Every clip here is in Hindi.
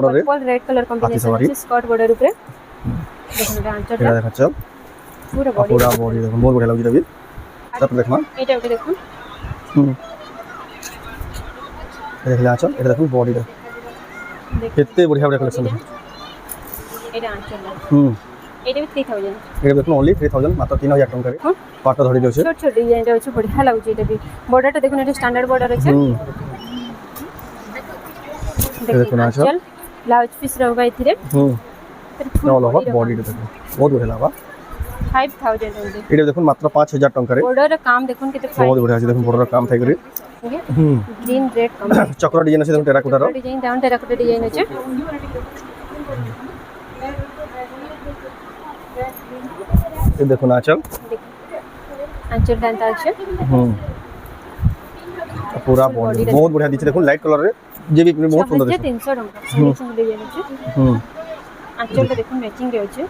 কাপড় রে पर्पल रेड कलर कॉम्बिनेशन আছে স্কার্ট বর্ডার উপরে দেখুন এটা আঁচলটা এটা দেখাচ্ছ পুরা বডি দেখুন বহুত বড় লাগুছে রবি তারপর দেখুন এটা ওটা দেখুন দেখলে আঁচল এটা দেখুন বডিটা কেতে বড়িয়া বড়িয়া কালেকশন দেখুন এটা আঁচলটা এটা भी 3000 এটা দেখুন only 3000 মাত্র 3000 টাকা রে পাটটা ধরি দিছে ছোট ছোট ডিজাইনটা হচ্ছে বড়িয়া লাগুছে এটা भी বর্ডারটা দেখুন এটা স্ট্যান্ডার্ড বর্ডার আছে দেখুন আঁচল ব্লাউজ পিস रहबा इथिरे অল ওভার বডিটা দেখুন বহুত বড়িয়া লাগা 5000 only এটা দেখুন মাত্র 5000 টাকা রে বর্ডারের কাম দেখুন কেতে বহুত বড়িয়া আছে দেখুন বর্ডারের কাম থাই করে গ্রিন রেড কম চক্র ডিজাইন আছে দেখুন টেরাকোটার ডিজাইন ডাউন টেরাকোটা ডিজাইন আছে এই দেখুন আঁচল আঁচল ডান্তা আছে पूरा बॉडी बहुत बढ़िया दिखे देखो लाइट कलर रे जे भी बहुत सुंदर दिखे 300 टका फिनिशिंग डिजाइन আছে আঁচলটা দেখুন ম্যাচিং রে আছে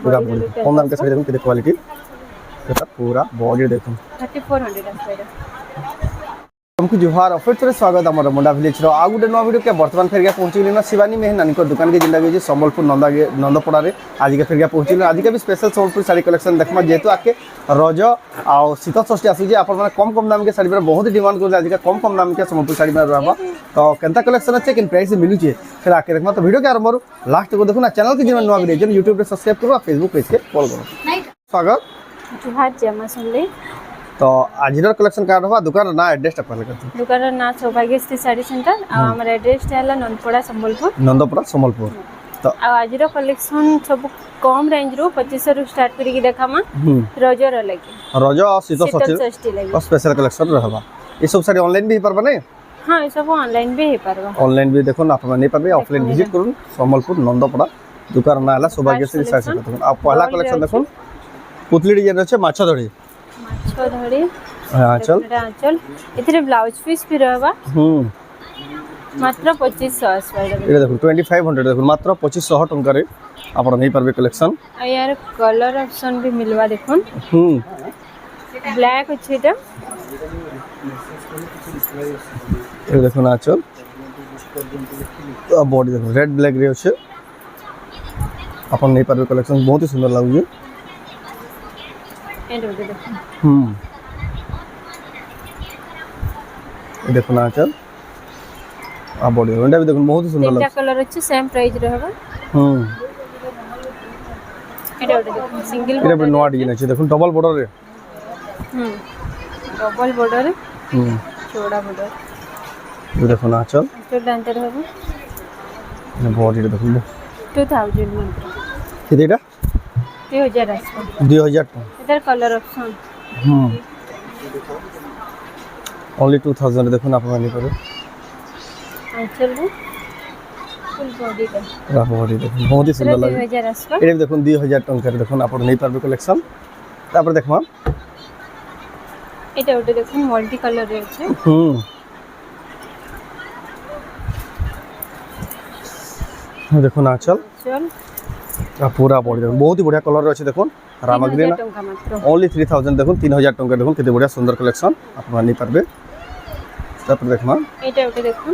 पूरा बॉडी कम दाम के साड़ी देखो कितनी क्वालिटी এটা पूरा बॉडी देखो 3400 আছে এটা तुमको जोहार फिर से स्वागत हमर मुंडा विलेज रो आ गुटे नवा वीडियो के वर्तमान फेर गया पहुंची ना शिवानी मेहन नानी को दुकान के जिंदा भी संबलपुर नंदपड़ा रे आज के फेर गया पहुंची आज के भी स्पेशल संबलपुर साड़ी कलेक्शन देखमा जेतु आके रज आ शीतल षष्ठी आसी जे अपन माने कम दाम के साड़ी पर बहुत डिमांड कर आज के कम दाम के संबलपुर साड़ी में रहबा तो केनता कलेक्शन अच्छे किन प्राइस मिलु छे फिर आके देखमा तो वीडियो के आरंभ लास्ट को देखो ना चैनल के जिन नवा वीडियो जन YouTube पे सब्सक्राइब करो फेसबुक पेज के फॉलो करो स्वागत जोहार जमा सुनले तो आजिर कलेक्शन कार्ड हवा दुकान ना एड्रेस टा पहले करते दुकान ना सौभाग्यश्री साड़ी सेंटर आ हमर एड्रेस टेला नंदपड़ा संबलपुर तो आ आजिर कलेक्शन सब कम रेंज रो 2500 रु स्टार्ट करी के देखामा रजर लगे रज शीतल षष्ठी लगे स्पेशल कलेक्शन रहबा ये सब साड़ी ऑनलाइन भी परबा नै हां ये सब ऑनलाइन भी हे परबा ऑनलाइन भी देखो आप नहीं पाबे ऑफलाइन विजिट करूँ संबलपुर नंदपड़ा दुकान ना हला सौभाग्यश्री साड़ी सेंटर देखो आप पहला कलेक्शन देखो पुतली डिजाइन আছে মাছ ধরি माछो धड़ी हां चल चल इतरे ब्लाउज पीस भी रहबा मात्र 2500 आसबाइडा ये देखो 2500 देखो मात्र 2500 टंका रे आपण नहीं पारबे कलेक्शन आ यार कलर ऑप्शन भी मिलवा देखुन ब्लैक अछि एटा ये देखो ना चल बॉडी देखो रेड ब्लैक रे আছে आपण नहीं पारबे कलेक्शन बहुत ही सुंदर लागु देखो ना चल आ बॉडी एंडा भी देखो बहुत सुंदर लग कलर अच्छे सेम प्राइस रहबा एटा देखो सिंगल एटा भी नोआ डिजाइन আছে देखो डबल बॉर्डर रे डबल बॉर्डर चौड़ा बॉर्डर ये देखो ना चल तो डांटर रहबा ने बॉडी देखो 2000 मंत्र कितेटा 2000 आसबा 2000 इधर कलर ऑप्शन ओनली 2000 देखो ना आप मानी पर चल फुल बॉडी का पूरा बॉडी देखो बहुत ही सुंदर लगे 2000 आसबा एटा देखो 2000 टंका देखो आप नहीं पारबे कलेक्शन तापर देखमा एटा ओटे देखो मल्टी कलर रे আছে देखो ना चल पूरा बॉडी देखो बहुत ही बढ़िया कलर अच्छे देखो रामग्री ना ओनली 3000 देखो 3000 टंका देखो केते बढ़िया सुंदर कलेक्शन आप मानी पारबे तापर देखमा एटा ओटे देखो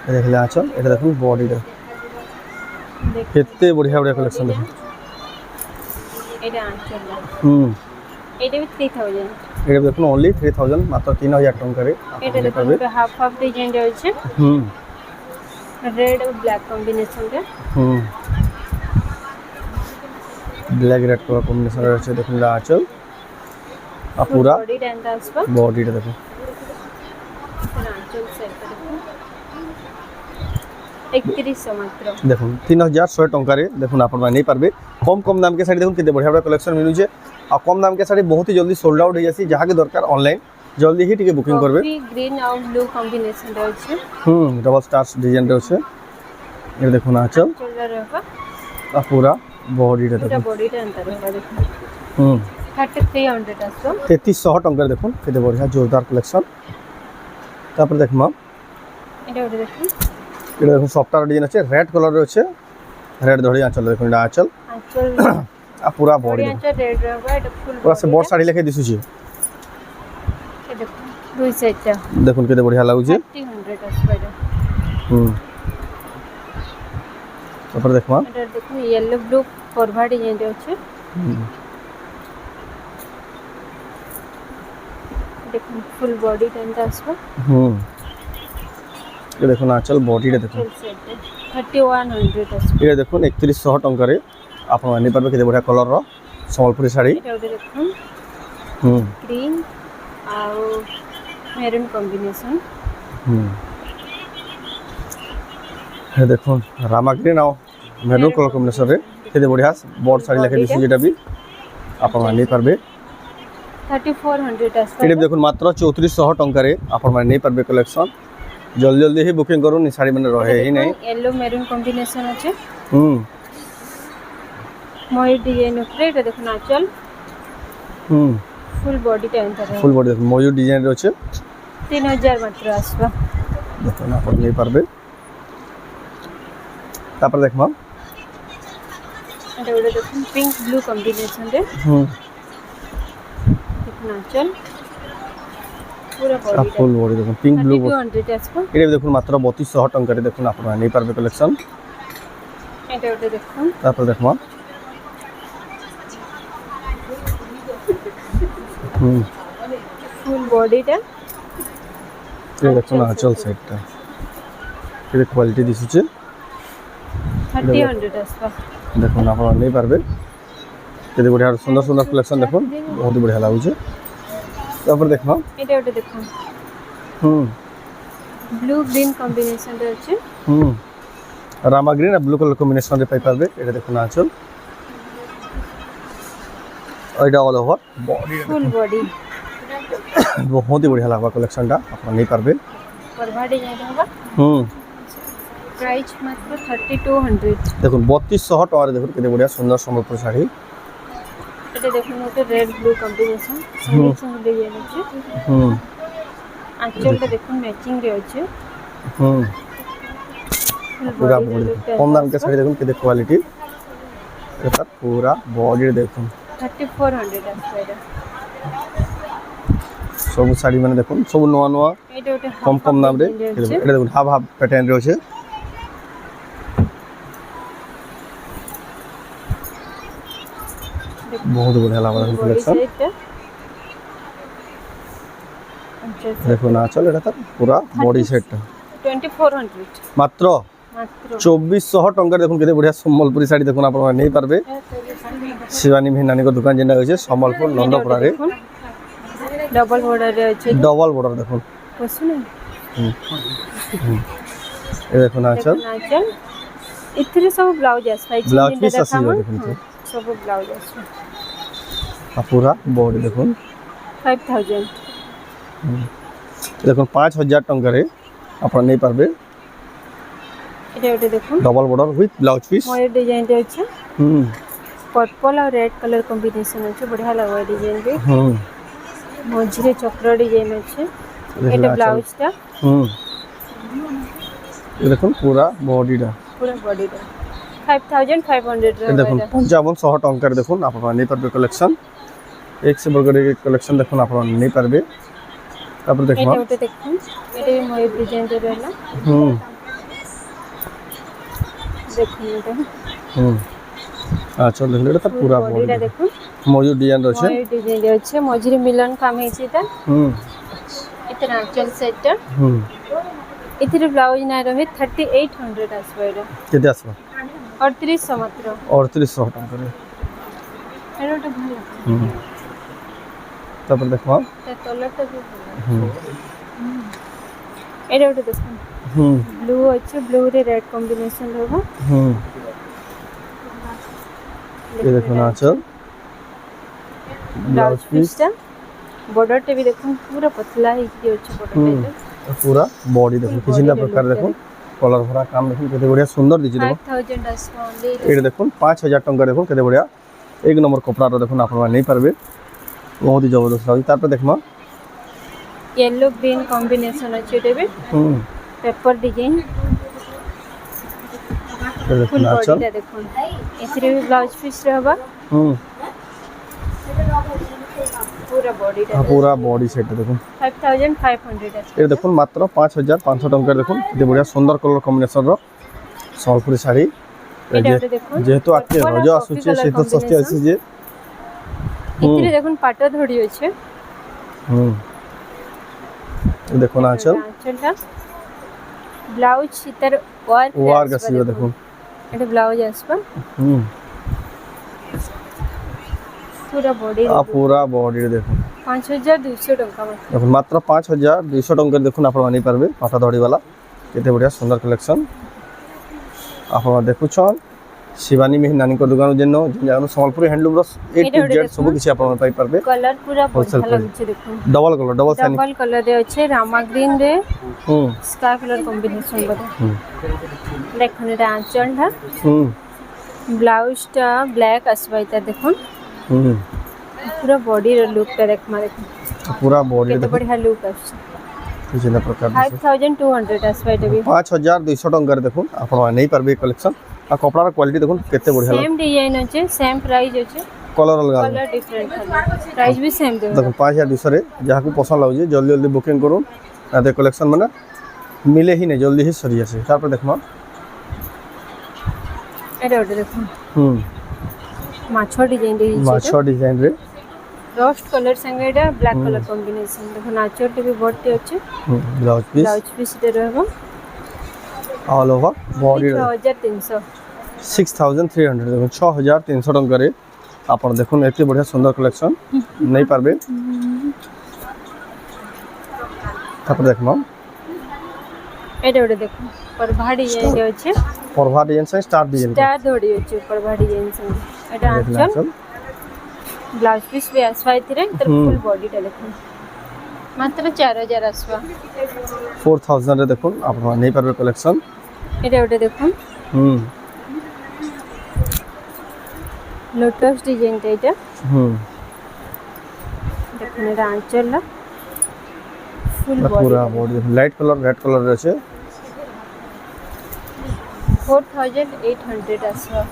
देखले आचल एटा देखो बॉडी रे केते बढ़िया बढ़िया कलेक्शन देखो एटा आचल एटा भी 3000 एटा देखो ओनली 3000 मात्र 3000 टंका रे एटा देखो हाफ हाफ डिजाइन रे আছে रेड और ब्लैक कॉम्बिनेशन रे ब्लैक रेड कलर कॉम्बिनेशन रे আছে দেখুন আঁচল आ पूरा बॉडी डांटा आसबा बॉडी रे देखो आंचल सेट देखो 3100 मात्र देखो 3100 टंका रे देखो आपण नहीं पारबे कम दाम के साड़ी देखो केते बढ़िया बढ़िया कलेक्शन मिलु छे आ कम दाम के साड़ी बहुत ही जल्दी सोल्ड आउट हो जासी जहां के दरकार ऑनलाइन जल्दी ही टिके बुकिंग करबे ग्रीन और ब्लू कॉम्बिनेशन रे छै डबल स्टार्स डिजाइन रे छै ये देखो ना चल चल रहबा आ पूरा बॉडी रे देखो बॉडी रे अंदर रहबा देखो 3300 आसो 3300 टंका देखो केते बढ़िया जोरदार कलेक्शन तापर देखमा एटा देखो एटा देखो सॉफ्टवेयर डिजाइन আছে रेड कलर रे আছে रेड धड़ी आंचल देखो एटा आंचल आ पूरा बॉडी आंचल रेड रहबा एटा फुल पूरा से बोर्ड साड़ी लेके दिसु छी দুই সেটটা দেখুন কেতে বঢ়িয়া লাগুছে 30 আসবে এটা। তারপরে দেখবা এটা দেখুন ইয়েলো ব্লু করভা ডিজাইন আছে। দেখুন ফুল বডি টাইমটা আসবে। এটা দেখুন আঁচল বডিটা দেখুন 3100 আসবে। এটা দেখুন 3100 টঙ্কারে আপনার আনি পারবে কেতে বঢ়িয়া কলরর সম্বলপুরি শাড়ি। এটা ওটা দেখুন গ্রিন আর মেরুন কম্বিনেশন। হ্যাঁ দেখুন রামা গ্রিন আর মেরুন কলর কম্বিনেশনে কেতে বঢ়িয়া বড় শাড়ি লেখা দিছি যেটা বি আপনার আনি পারবে 3400 আসবে। এটা দেখুন মাত্র 3400 টঙ্কারে আপনার নেই পারবে কালেকশন। জলদি জলদি হি বুকিং করুন শাড়ি মানে রহে হি নাই। येलो মেরুন কম্বিনেশন আছে। ময়ূর ডিজাইন উপরে এটা দেখুন আঁচল ফুল বডিটা এন্টার ফুল বডি দেখুন ময়ূর ডিজাইন রয়েছে 3000 মাত্র আসবে। দেখুন আপনার নেই পারবে। তারপর দেখবা এটা ওটা দেখুন পিঙ্ক ব্লু কম্বিনেশন রে দেখুন আঁচল পুরো বডিটা ফুল বডি দেখুন পিঙ্ক ব্লু 3200 আসবে। এটা দেখুন মাত্র 3200 টঙ্কারে দেখুন আপনারা নেই পারবে কালেকশন। এটা ওটা দেখুন তারপর দেখবা ফুল বডিটা এটা দেখুন আঁচল সাইডটা এটা কোয়ালিটি দিছে 3000 আসবে। দেখুন আপনারা নেই পারবে কেতে বঢ়িয়া সুন্দর সুন্দর কালেকশন দেখুন বহুত বঢ়িয়া লাগুছে। তারপর দেখবা এটা ওটা দেখুন ব্লু গ্রিন কম্বিনেশন আছে। রামা গ্রিন আর ব্লু কালার কম্বিনেশন রে পাই পারবে। এটা দেখুন আঁচল এটা all over body full body বহুত বঢ়িয়া লাগবা কালেকশনটা আপনারা নেই পারবে। করভা ডিজাইন হবে। প্রাইস মাত্র 3200। দেখুন 3200 টাকারে দেখুন কেতে বঢ়িয়া সুন্দর সম্বলপুর শাড়ি। এটা দেখুন ওটা red blue combination matching design আছে। আঁচলটা দেখুন ম্যাচিং রে আছে। पूरा बॉडी कम दाम के साड़ी देखুন কেতে কোয়ালিটি এটা পুরা বডি দেখুন 3400 আসবে এটা। সব শাড়ি মানে দেখুন সব নয়া নয়া এটা ওটা কম কম দাম রে এটা দেখুন হাফ হাফ প্যাটার্ন রয়েছে। বহুত বড় লাগা দেখুন কালেকশন। দেখুন আঁচল এটা তার পুরা বডি সেটটা 2400 মাত্র মাত্র 2400 টঙ্কার দেখুন কেতে বঢ়িয়া সম্বলপুরি শাড়ি দেখুন আপনারা নেই পারবে। শিবানী মেহনানি দোকান যেটা হয়েছে সম্বলপুর নন্দপড়ারে ডবল বর্ডার আছে। ডবল বর্ডার দেখুন বুঝছেন এই দেখুন আঁচল আঁচল ইতরে সব ব্লাউজ আছে। ব্লাউজ পিস আছে দেখুন সব ব্লাউজ আছে আর পুরা বডি দেখুন 5000 দেখুন 5000 টঙ্কারে আপনারা নেই পারবে। এটা ওটা দেখুন double border with blouse piece ময়ূর ডিজাইনটা আছে। पर्पल और रेड कलर कॉम्बिनेशन আছে बढ़िया লাগবে ডিজাইন রে। মঝিরে চক্র ডিজাইন আছে। এটা ব্লাউজটা এই দেখুন পুরা বডিটা পুরো বডিটা 5500 এই দেখুন 5500 টঙ্কার দেখুন আপনারা নেই পারবে কালেকশন। এক সে বর্গের কালেকশন দেখুন আপনারা নেই পারবে। তারপর দেখুন এটা ওটা দেখুন এটা ময়ূর ডিজাইন রে রইলো। দেখুন এটা আচ্ছা দেখুন এটা তো পুরা বডিটা দেখুন ময়ূর ডিজাইন রয়েছে। ময়ূর ডিজাইন আছে মঝিরে মিলন কাম হয়েছে এটা। এটা আঁচল সেটটা এর ব্লাউজ না রহে 3800 আসবে এটা। কেতে আসবে 3800 মাত্র 3800 টাকা করে। এটা ওটা ভালো। তারপর দেখো এটা তলাটা भी ভালো। এটা ওটা দেখুন ব্লু আছে ব্লু রে রেড কম্বিনেশন হবে। এই দেখুন আঁচল ব্লাউজ পিসটা বর্ডারটা भी দেখুন পুরো পাতলা হইছে বর্ডারটা। पूरा बॉडी देखो किसी ना प्रकार देखो कलर भरा काम देखो केते बढ़िया सुंदर दिछि देखो 5000 আসবে एटा देखो 5000 टंका देखो केते बढ़िया एक नंबर कपड़ा रो देखो आपन नहीं पारबे बहुत ही जबरदस्त लागी। तार पे देखमा येलो ग्रीन कॉम्बिनेशन আছে এটা भी पेपर डिजाइन देखो ফুল आंचल বডিটা দেখুন এর भी ব্লাউজ পিস रहबा पूरा बॉडी हाँ पूरा बॉडी सेट देखो 5500 আছে ये देखो मात्र 5500 टंका देखो ये बढ़िया सुंदर कलर कॉम्बिनेशन रो संबलपुरी शाड़ी এটা ওটা দেখুন जेहेतु आके रज आसुचे शीतल षष्ठी आसी जे এখানে দেখুন পাটা ধড়ি আছে ये देखो ना आंचल আঁচলটা ব্লাউজ শীতের ওয়ার্ক আসবে দেখুন এটা ব্লাউজ আসবে पूरा बॉडी पूरा बॉडी देखो 5200 टंका देखो मात्र 5200 टंका देखो आप मानी पारबे पाटा धड़ी वाला केते बढ़िया सुंदर कलेक्शन आप देखु छन शिवानी मेहन नानी को दुकान जेनो जानो संबलपुरी हैंडलूम रो ए टू जेड सब किछि आप पाई पारबे कलर पूरा बढ़िया लागुचे देखो डबल कलर डबल कलर रे अच्छे रामा ग्रीन रे स्काई कलर कॉम्बिनेशन बता देखो ने आंचल था ब्लाउज टा ब्लैक असबाइता देखो पूरा बॉडी रो लुक टा देख मारे पूरा बॉडी देखो बढ़िया लुक आछ किछना प्रकार 5200 असबाइता भी 5200 टंका रे देखो आप नहीं पारबे कलेक्शन आ कपड़ा रा क्वालिटी देखो केते बढ़िया सेम डिजाइन अछि सेम प्राइस अछि कलर अलग कलर डिफरेंट प्राइस भी सेम देखो 5200 रे जहा को पसंद लागो जल्दी जल्दी बुकिंग करू आ दे कलेक्शन माने मिले ही नहीं जल्दी ही सरी आसे तार पर देखमा एटा ओटे देखो माछो डिजाइन रे माछो डिजाइन रे रोस्ट कलर संगे एटा ब्लैक कलर कॉम्बिनेशन देखो नाचो टे भी बॉडी अछि ब्लाउज पीस दे रहबो ऑल ओवर बॉडी 6300 6300 देखो 6300 टंका रे आपण देखो एते बढ़िया सुंदर कलेक्शन नहीं पारबे तापर देखमा एटा ओटे देखो परभा डिजाइन रे अछि परभा डिजाइन से स्टार डिजाइन स्टार धोड़ी अछि परभा डिजाइन से एटा आंचल ब्लाउज पीस भी आसवाई थिरे तर फुल बॉडी टा देखो मात्र 4000 आसवा 4000 रे देखो आप नहीं पारबे कलेक्शन एटा ओटे देखो लोटस डिजाइन टा एटा देखो एटा आंचल ला फुल पूरा body light colour red colour रे আছে 4800 आसवा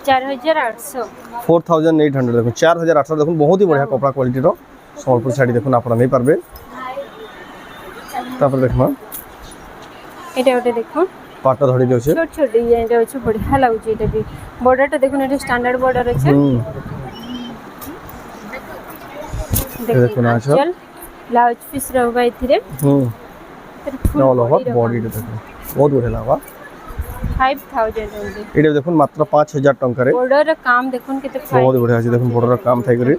4800 4800 देखो 4800 देखो बहुत ही बढ़िया कपड़ा क्वालिटी रो संबलपुर साड़ी देखो आप नहीं पारबे तापर देखमा एटा ओटे देखो पाटा धड़ी जो छे छोट छोट डिजाइन रे अछि बढ़िया लागुचे एटा भी बॉर्डर टा देखो एटा स्टैंडर्ड बॉर्डर अछि देखो ना चल ब्लाउज पीस रहबा इथिरे ऑल ओवर बॉडी देखो बहुत बढ़िया लागबा 5000 ओनली एटा देखो मात्र 5000 टंका रे बॉर्डर काम देखो केते बहुत बढ़िया अछि देखो बॉर्डर काम थाई करी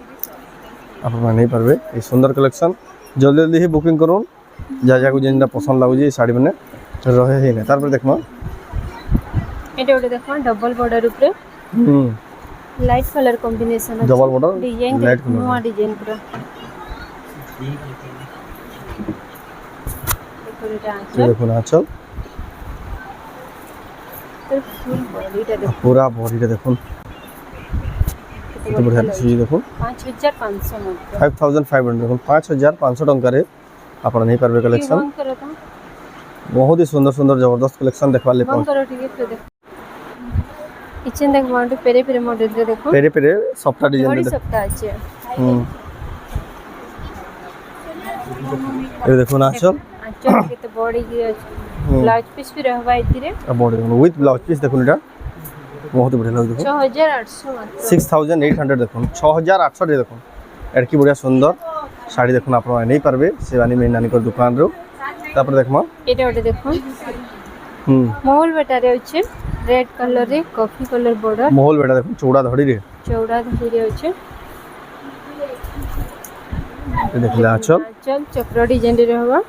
आप नहीं पारबे ए सुंदर कलेक्शन जल्दी जल्दी ही बुकिंग करू जा जा को जेनटा पसंद लागु जे साड़ी माने रहे ही ना तार पर देखमा एटा ओटे देखो डबल बॉर्डर ऊपर light colour combination double border design light colour नवा डिजाइन पूरा देखो ना चल फुल बॉडी टा देखो पूरा बॉडी टा देखो तो बढ़िया छी देखो 5500 मात्र 5500 देखो 5500 टंका रे आपण नहीं पारबे कलेक्शन करो तो बहुत ही सुंदर सुंदर जबरदस्त कलेक्शन देखवा ले बंद करो ठीक है फिर देखो किचन देख माउंट पेरे पेरे मॉडल रे देखो पेरे पेरे सॉफ्ट डिजाइन बड़ी दे सप्ताह আছে ये देखो ना चल आंचल केते बॉडी की अछि ब्लाउज पीस भी रहबा इथिरे बॉडी देखो विथ ब्लाउज पीस देखो एटा बहुत बढ़िया लाग देखो 6800 मात्र 6800 देखो 6800 रे देखो एडकी बढ़िया सुंदर साड़ी देखो आप नहीं पारबे शिवानी मेहन नानी को दुकान रो तापर देखमा एटा ओटे देखो मोहल बेटा रे अछि रेड कलर रे कॉफी कलर बॉर्डर मोहल बेटा देखो चौड़ा धड़ी रे धीरे अछि देखला चल चल चक्र डिजाइन रे रहबा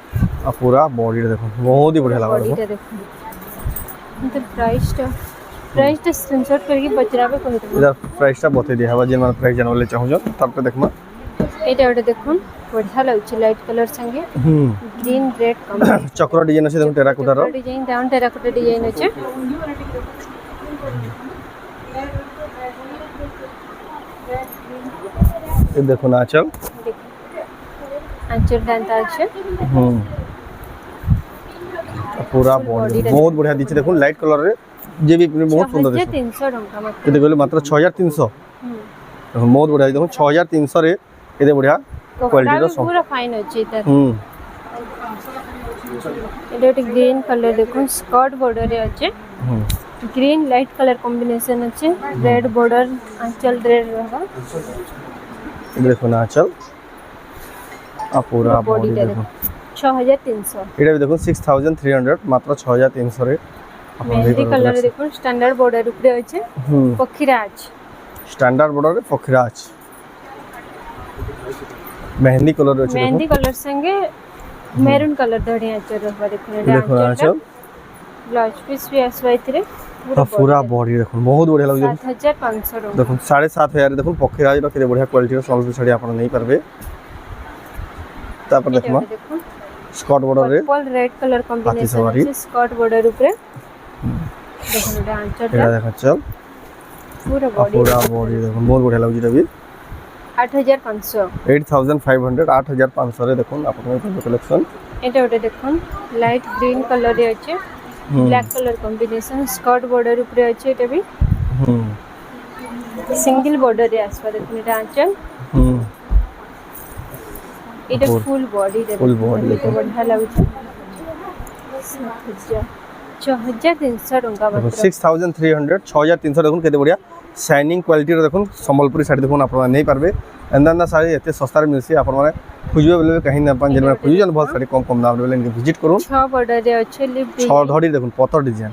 आ पूरा बॉडी देखो बहुत ही बढ़िया लाग बॉडी टा देखो मतलब प्राइस टा स्क्रीनशॉट करके बचराबे कहि दे इधर प्राइस टा बते दिया हवा जे मन प्राइस जानले चाहू जो तब पे देखमा एटा ओटे देखो बढ़िया लागछ लाइट कलर संगे ग्रीन रेड कम चक्र डिजाइन আছে দেখুন টেরাকোটা র डिजाइन डाउन टेराकोटा डिजाइन আছে ये देखो ना चल आंचल डांता আছে पूरा बॉडी बहुत बढ़िया दिछि देखो लाइट कलर रे जे भी बहुत सुंदर दिछि 300 टंका मात्र ये देखो मात्र 6300 बहुत बढ़िया देखो 6300 रे केते बढ़िया कपड़ा क्वालिटी रो भी पूरा फाइन अछि तार हम्म एटा गोटे ग्रीन कलर देखो स्कर्ट बॉर्डर रे अछि ग्रीन लाइट कलर कॉम्बिनेशन अछि रेड बॉर्डर आंचल रेड रहबा देखो ना चल आ पूरा बॉडी बॉडी देखो 6300 एटा भी देखो 6300 मात्र 6300 रे अपन मेहंदी कलर देखो स्टैंडर्ड बॉर्डर ऊपर अछि पखीराज स्टैंडर्ड बॉर्डर रे पखीराज मेहंदी कलर अछि देखो मेहंदी कलर संगे मेरून कलर धड़ी आंचल रहबा देखो देखो ना चल ब्लाउज पीस भी आसबा इतरे पूरा बॉडी देखो बहुत बढ़िया लागै 7500 देखो 7500 देखो पखीराज रो केते बढ़िया क्वालिटी रो सब साड़ी अपन नहीं परबे तापर देखमा देखो स्कर्ट बॉर्डर रे पर्पल रेड कलर कॉम्बिनेशन अछि स्कर्ट बॉर्डर ऊपर देखो ना आंचल एटा देखा चल पूरा बॉडी देखो बहुत बढ़िया लागै छै 8500 8500 8500 रे देखो अपन कलेक्शन एटा ओटे देखो लाइट ग्रीन कलर रे अछि black colour combination skirt border ऊपर अछि एटा भी सिंगल बॉर्डर रे आसबा देखो एटा आंचल एटा फुल बॉडी देखो बढ़िया लागै छै 6300 टंका मात्र 6300 6300 देखो केते बढ़िया शाइनिंग क्वालिटी रो देखो संबलपुरी साड़ी देखो आपण नहीं पारबे एंदा साड़ी एते सस्ता रे मिलसी आपण माने खुजबे बेले कहीं ना पान जेना खुजन बहुत साड़ी कम कम दाम रे इनके विजिट करू 6 बॉर्डर रे अछि लिप 6 धड़ी देखो पत्थर डिजाइन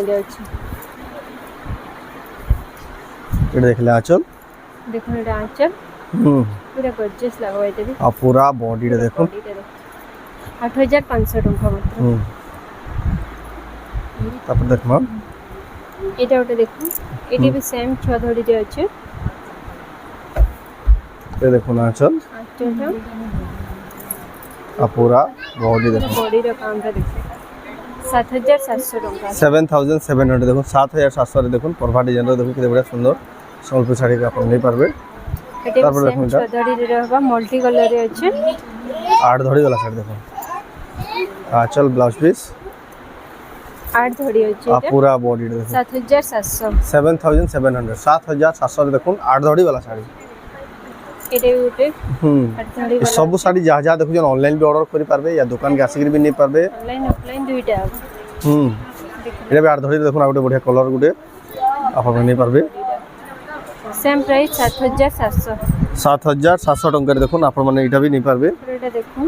रे अछि ये देखले आचल देखो एटा आंचल पूरा गॉर्जियस लागो एते भी आ पूरा बॉडी रे देखो 8500 टंका मात्र तापर देखमा एटा ओटे देखो एटी भी सेम 6 धड़ी रे अछि ये देखो ना आचल आ पूरा बॉडी देखो बॉडी रो काम रे देखो 7700 टंका 7700 देखो 7700 रे देखो परफा डिजाइन रो देखो केते बढ़िया सुंदर संबलपुरी साड़ी के अपन नहीं पारबे एटी सेम 6 धड़ी रे रहबा मल्टी कलर रे अछि 8 धड़ी वाला साड़ी देखो आचल ब्लाउज पीस 8 धड़ी अछि आ पूरा बॉडी देखो 7700 7700 रे देखो 8 धड़ी वाला साड़ी एटे उटे 8 धड़ी ये सब साड़ी जहाँ जहाँ देखो ऑनलाइन भी ऑर्डर करि पारबे या दुकान के आसिक भी नहीं पारबे ऑनलाइन ऑफलाइन दुईटा एटा भी 8 धड़ी देखो गोटे बढ़िया कलर गोटे अपन नहीं पारबे सेम प्राइस 7700 7700 टंका रे देखो अपन माने एटा भी नहीं पारबे एटा देखो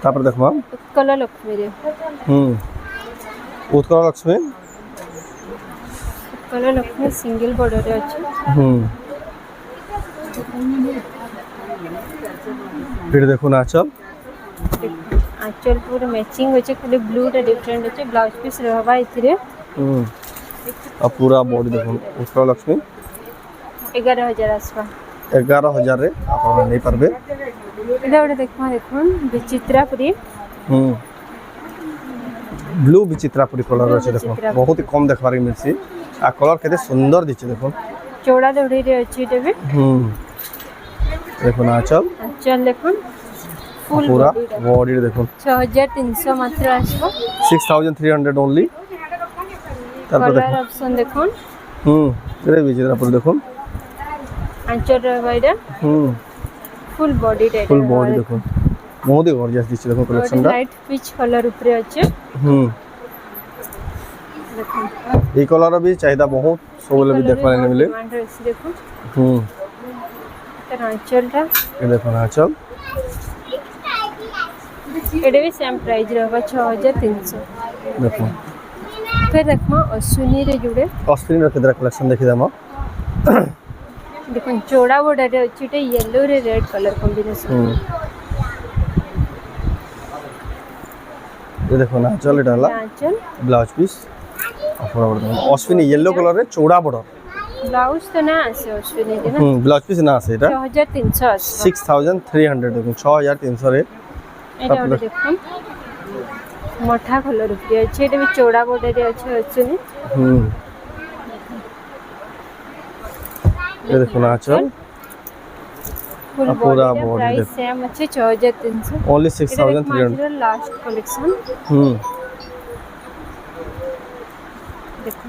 तापर देखमा कलर लक्ष्मी रे Utkal Lakshmi colour Lakshmi single border रे अछि फिर देखो ना आचल आंचल पूरा मैचिंग होचे खाली ब्लू रे डिफरेंट होचे ब्लाउज पीस रहबा इथिरे आ पूरा बॉडी देखो उत्कल लक्ष्मी 11000 आसबा 11000 रे अपन नहीं पारबे एटा ओटे देखमा देखोन विचित्रापुरी ब्लू विचित्रापुरी कलर अछि देखो बहुत ही कम देखबार के मिलसी आ कलर केते सुंदर दिछि देखो चौड़ा दौड़ी रे अछि एटा भी देखो ना आचल देखो फुल पूरा बॉडी देखो 6300 मात्र आसबा 6300 ओनली तापर कलर ऑप्शन देखो रे विचित्रापुरी देखो आंचल रहबाइडा फुल बॉडी देखो बहुत ही गॉर्जियस दिछि देखो कलेक्शन दा लाइट पीच कलर ऊपर अछि देखो ए कलर भी चाहिदा बहुत सोले भी देखबा ने मिले देखो आंचलटा ये देखो ना आंचल एडे भी सेम प्राइस रहबा 6300 देखो फिर देखमा अश्विनी रे जुड़े अश्विनी रे केदरा कलेक्शन देखि दमा देखो चौड़ा बॉर्डर रे अछि टे येलो रे रेड कलर कॉम्बिनेशन ये देखो ना आंचल एटा हला आंचल ब्लाउज पीस पूरा बॉर्डर अश्विनी येलो कलर रे चौड़ा बॉर्डर ब्लाउज तो ना आसे अश्विनी के ना ब्लाउज पीस ना आसे एटा 6300 6300 देखो 6300 रे एटा ओटे देखो मठा कलर ऊपर अछि एटा भी चौड़ा बॉर्डर रे अछि अश्विनी ये देखो ना आंचल फुल पूरा बॉडी बॉडी प्राइस सेम अछि 6300 ओनली 6300 लास्ट कलेक्शन देखो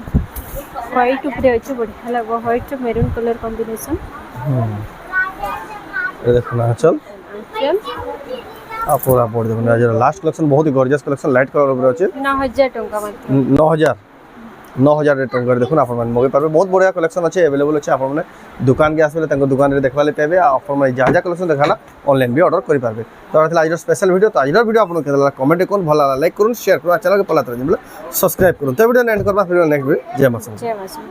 व्हाइट ऊपर अछि बढ़िया लागो व्हाइट मेरून कलर कॉम्बिनेशन ये देखो आंचल आंचल आप पूरा बोर्ड देखो आज लास्ट कलेक्शन बहुत ही गॉर्जियस कलेक्शन लाइट कलर ऊपर अछि 9000 टंका मात्र 9000 टंका देखो आप मगे पारे बहुत बढ़िया कलेक्शन अच्छे अवेलेबल अच्छे आप दुकान के आसले दुकान में देखा पाए आप जहाँ जहाँ कलेक्शन देखा ऑनलाइन भी ऑर्डर करेंगे तो आज स्पेशल वीडियो तो आज वीडियो आपको कमेंट कौन भल लाइक करूँ शेयर करूँ चैनल के पला तरह सब्सक्राइब करूँ तो वीडियो एंड करवा फिर नेक्स्ट वीडियो जय मां। जय मां।